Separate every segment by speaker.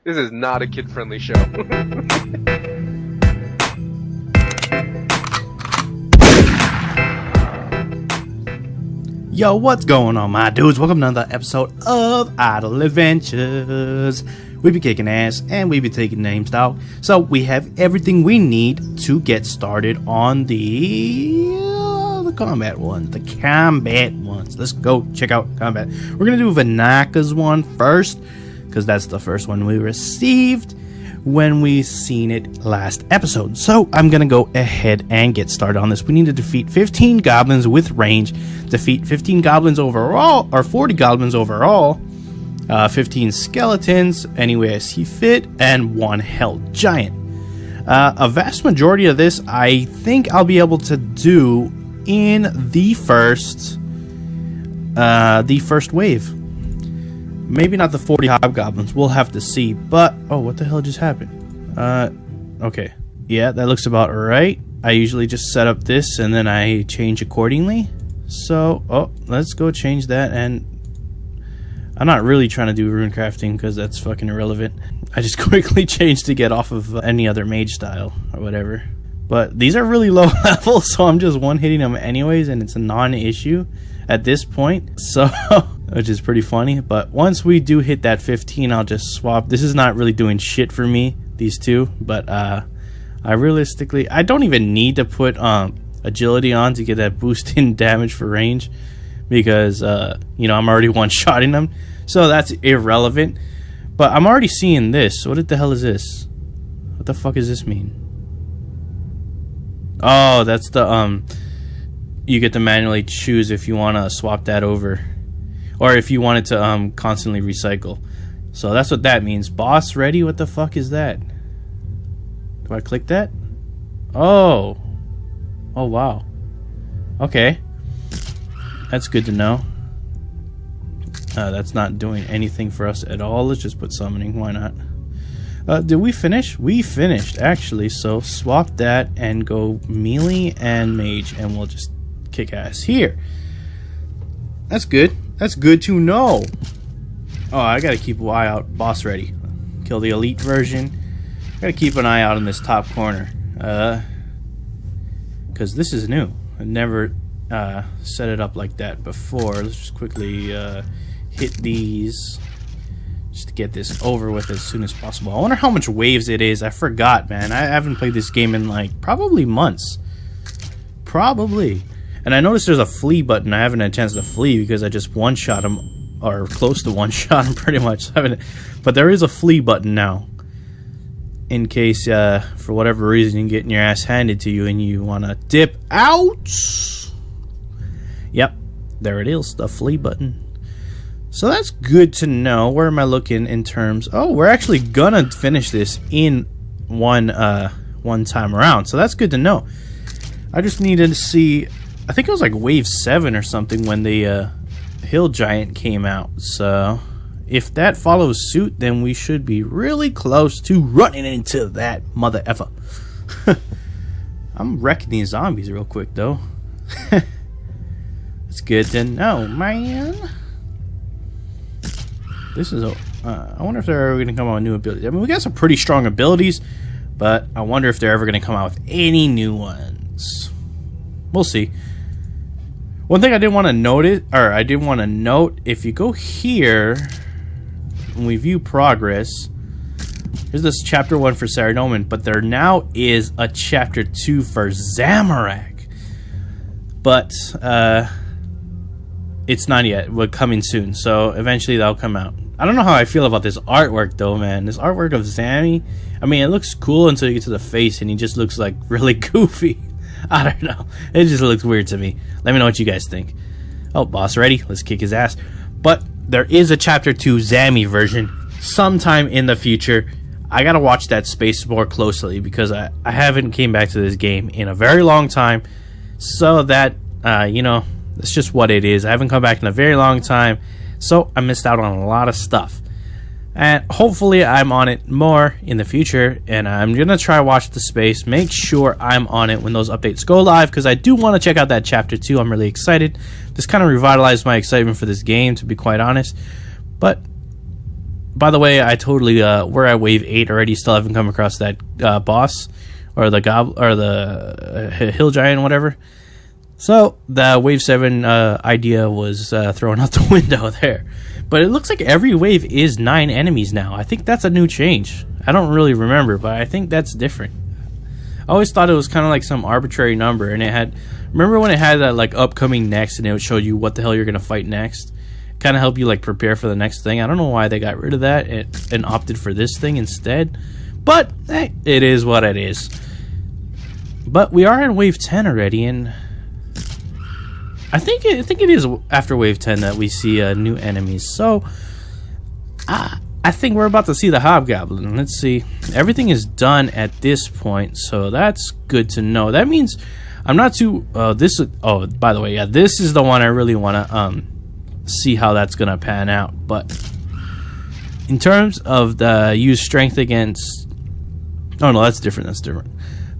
Speaker 1: This is not a kid-friendly show.
Speaker 2: Yo, what's going on, my dudes? Welcome to another episode of Idle Adventures. We be kicking ass and we be taking names out. So we have everything we need to get started on the combat ones. The combat ones. Let's go check out combat. We're gonna do Vanaka's one first, because that's the first one we received when we seen it last episode. So I'm gonna go ahead and get started on this. We need to defeat 15 goblins with range, defeat 15 goblins overall, or 40 goblins overall, 15 skeletons any way I see fit, and 1 hell giant. A vast majority of this I think I'll be able to do in the first wave. Maybe not the 40 hobgoblins, we'll have to see. But oh, what the hell just happened? Okay, yeah, that looks about right. I usually just set up this and then I change accordingly. So let's go change that. And I'm not really trying to do rune crafting because that's fucking irrelevant. I just quickly changed to get off of any other mage style or whatever. But these are really low level, so I'm just one-hitting them anyways, and it's a non-issue at this point, so which is pretty funny. But once we do hit that 15, I'll just swap. This is not really doing shit for me, these two, but I don't even need to put agility on to get that boost in damage for range, because you know, I'm already one-shotting them, so that's irrelevant. But I'm already seeing this. What the hell is this? What the fuck does this mean? Oh, that's the you get to manually choose if you want to swap that over, or if you want it to constantly recycle. So that's what that means. Boss ready? What the fuck is that? Do I click that? Oh wow. Okay, that's good to know. That's not doing anything for us at all. Let's just put summoning. Why not? Did we finish? We finished, actually, so swap that and go melee and mage, and we'll just kick ass here. That's good. That's good to know. Oh, I gotta keep an eye out. Boss ready. Kill the elite version. Gotta keep an eye out in this top corner. Because this is new. I never set it up like that before. Let's just quickly hit these. Just to get this over with as soon as possible. I wonder how much waves it is. I forgot, man. I haven't played this game in like probably months. Probably. And I noticed there's a flee button. I haven't had a chance to flee because I just one-shot him, or close to one-shot him pretty much. But there is a flee button now, in case for whatever reason you're getting your ass handed to you and you want to dip out. Yep, there it is, the flee button. So that's good to know. Where am I looking in terms? Oh, we're actually gonna finish this in one time around. So that's good to know. I just needed to see. I think it was like wave 7 or something when the hill giant came out. So if that follows suit, then we should be really close to running into that mother effer. I'm wrecking these zombies real quick though. It's good to know, man. This is I wonder if they're ever going to come out with new abilities. I mean, we got some pretty strong abilities, but I wonder if they're ever going to come out with any new ones. We'll see. One thing I did want to note, if you go here and we view progress, here's this chapter 1 for Saradomin, but there now is a chapter 2 for Zamorak. But it's not yet. We're coming soon, so eventually that'll come out. I don't know how I feel about this artwork though, man. This artwork of Zammy, I mean, it looks cool until you get to the face and he just looks like really goofy. I don't know. It just looks weird to me. Let me know what you guys think. Oh, boss ready? Let's kick his ass. But there is a chapter 2 Zammy version sometime in the future. I gotta watch that space more closely because I haven't came back to this game in a very long time. So that, you know, that's just what it is. I haven't come back in a very long time, so I missed out on a lot of stuff. And hopefully I'm on it more in the future, and I'm going to try watch the space, make sure I'm on it when those updates go live, because I do want to check out that chapter 2. I'm really excited. This kind of revitalized my excitement for this game, to be quite honest. But by the way, I totally we're at wave 8 already. Still haven't come across that boss or the hill giant, whatever. So the wave 7 idea was thrown out the window there. But it looks like every wave is 9 enemies now. I think that's a new change. I don't really remember, but I think that's different. I always thought it was kind of like some arbitrary number, and it had. Remember when it had that like upcoming next, and it would show you what the hell you're gonna fight next? Kind of help you like prepare for the next thing. I don't know why they got rid of that and opted for this thing instead, but hey, it is what it is. But we are in wave 10 already, and I think it is after wave 10 that we see new enemies. So I think we're about to see the hobgoblin. Let's see. Everything is done at this point, so that's good to know. That means I'm not too. By the way, yeah, this is the one I really want to see how that's gonna pan out. But in terms of the use strength against, oh no, that's different. That's different.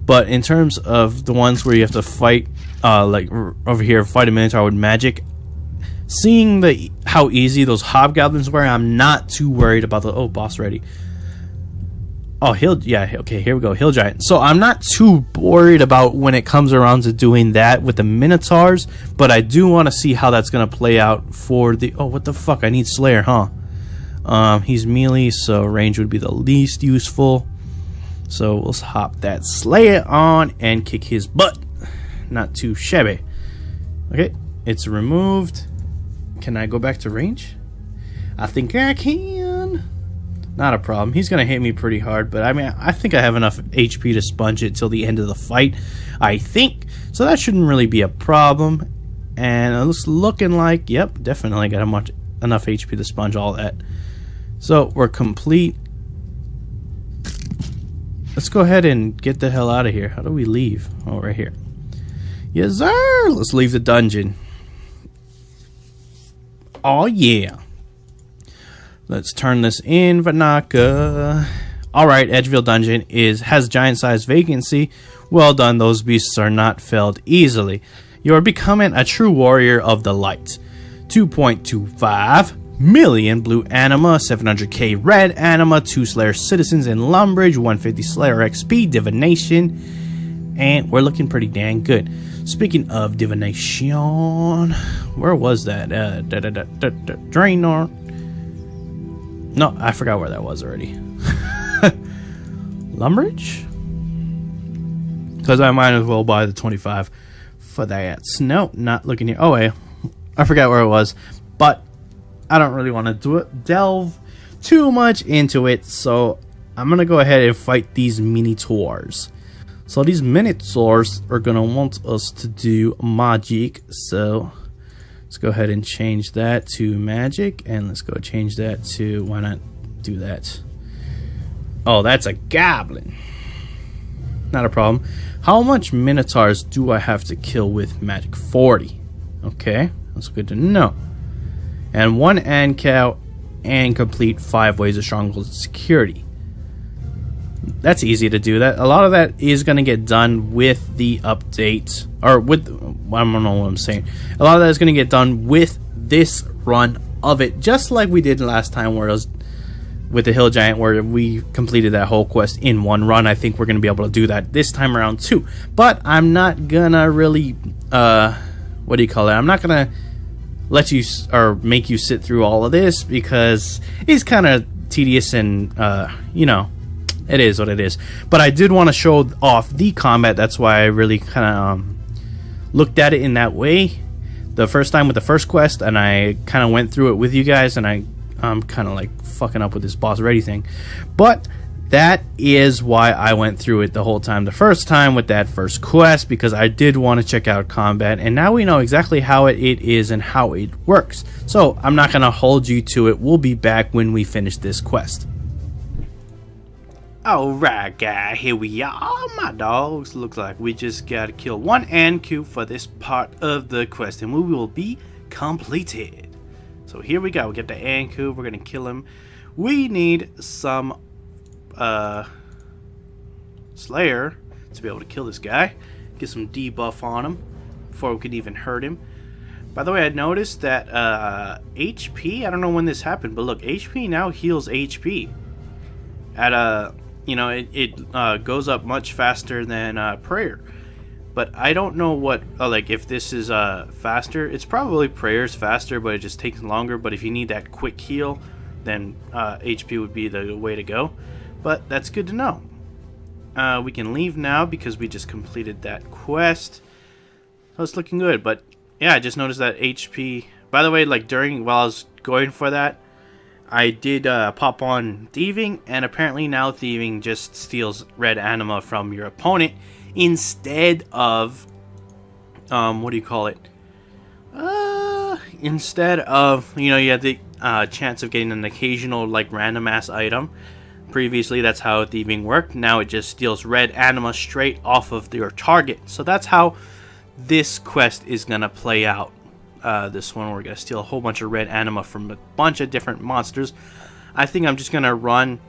Speaker 2: But in terms of the ones where you have to fight, like over here, fight a minotaur with magic. Seeing how easy those hobgoblins were, I'm not too worried about the boss ready. Oh, okay, here we go, hill giant. So I'm not too worried about when it comes around to doing that with the minotaurs, but I do want to see how that's gonna play out for the. Oh, what the fuck? I need Slayer, huh? He's melee, so range would be the least useful. So we'll hop that Slayer on and kick his butt. Not too shabby. Okay, it's removed. Can I go back to range? I think I can. Not a problem. He's going to hit me pretty hard, but I mean, I think I have enough HP to sponge it till the end of the fight, I think. So that shouldn't really be a problem. And it looks looking like, yep, definitely got enough HP to sponge all that. So we're complete. Let's go ahead and get the hell out of here. How do we leave? Oh, right here. Yes, sir. Let's leave the dungeon. Oh yeah. Let's turn this in, Vanaka. Alright, Edgeville Dungeon has giant-sized vacancy. Well done, those beasts are not felled easily. You are becoming a true warrior of the light. 2.25 million blue anima, 700k red anima, 2 Slayer citizens in Lumbridge, 150 Slayer XP, divination, and we're looking pretty dang good. Speaking of divination, where was that? Draenor. No, I forgot where that was already. Lumbridge? Because I might as well buy the 25 for that. No, not looking here. Oh, wait. I forgot where it was. But I don't really want to delve too much into it. So I'm going to go ahead and fight these minotaurs. So these minotaurs are going to want us to do magic. So let's go ahead and change that to magic. And let's go change that to, why not do that? Oh, that's a goblin. Not a problem. How much minotaurs do I have to kill with magic? 40. Okay, that's good to know. And 1 Ancow and complete 5 ways of stronghold security. That's easy to do. That a lot of that is going to get done with the update, or with, I don't know what I'm saying. A lot of that is going to get done with this run of it, just like we did last time, where it was with the hill giant, where we completed that whole quest in one run. I think we're going to be able to do that this time around too. But I'm not gonna really, what do you call it? I'm not gonna let you or make you sit through all of this because it's kind of tedious and you know. It is what it is. But I did want to show off the combat. That's why I really kind of looked at it in that way the first time with the first quest, and I kind of went through it with you guys, and I'm kind of like fucking up with this boss ready thing. But that is why I went through it the whole time the first time with that first quest, because I did want to check out combat, and now we know exactly how it is and how it works. So I'm not going to hold you to it. We'll be back when we finish this quest. Alright guys, here we are, my dogs. Looks like we just gotta kill 1 Anku for this part of the quest, and we will be completed. So here we go, we get the Anku, we're gonna kill him. We need some Slayer to be able to kill this guy. Get some debuff on him before we can even hurt him. By the way, I noticed that HP, I don't know when this happened, but look, HP now heals HP at a, you know, it goes up much faster than prayer. But I don't know what, like, if this is faster. It's probably prayer's faster, but it just takes longer. But if you need that quick heal, then HP would be the way to go. But that's good to know. We can leave now because we just completed that quest. So it's looking good. But yeah, I just noticed that HP. By the way, like while I was going for that, I did pop on thieving, and apparently now thieving just steals red anima from your opponent instead of what do you call it? Instead of, you know, you have the chance of getting an occasional like random ass item. Previously, that's how thieving worked. Now it just steals red anima straight off of your target. So that's how this quest is gonna play out. This one, we're gonna steal a whole bunch of red anima from a bunch of different monsters. I think I'm just gonna run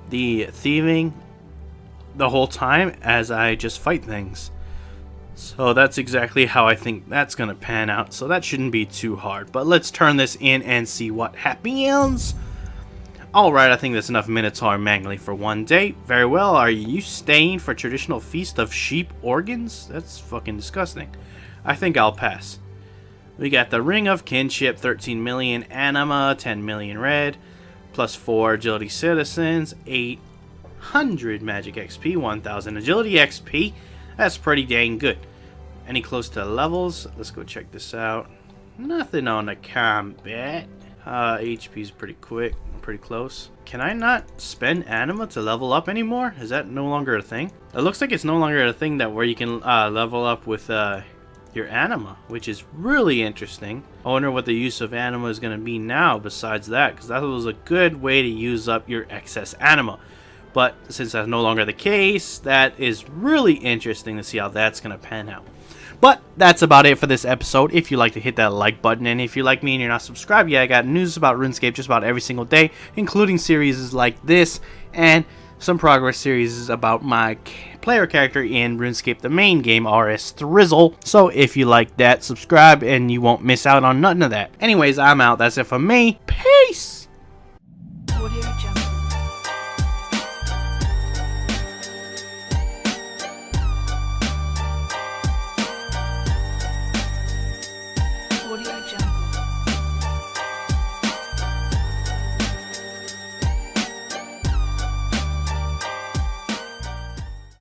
Speaker 2: the thieving the whole time as I just fight things. So that's exactly how I think that's gonna pan out. So that shouldn't be too hard. But let's turn this in and see what happens. Alright, I think that's enough Minotaur manually for one day. Very well, are you staying for traditional feast of sheep organs? That's fucking disgusting. I think I'll pass. We got the Ring of Kinship, 13 million anima, 10 million red, plus 4 agility citizens, 800 magic XP, 1000 agility XP. That's pretty dang good. Any close to levels? Let's go check this out. Nothing on the combat. HP's pretty quick, pretty close. Can I not spend anima to level up anymore? Is that no longer a thing? It looks like it's no longer a thing that where you can level up with your anima, which is really interesting. I wonder what the use of anima is going to be now besides that, because that was a good way to use up your excess anima. But since that's no longer the case, that is really interesting to see how that's going to pan out. But that's about it for this episode. If you like to hit that like button, and if you like me and you're not subscribed yet, I got news about RuneScape just about every single day, including series like this and some progress series about my player character in RuneScape, the main game, RS Thrizzle. So if you like that, subscribe and you won't miss out on none of that. Anyways, I'm out. That's it for me. Peace!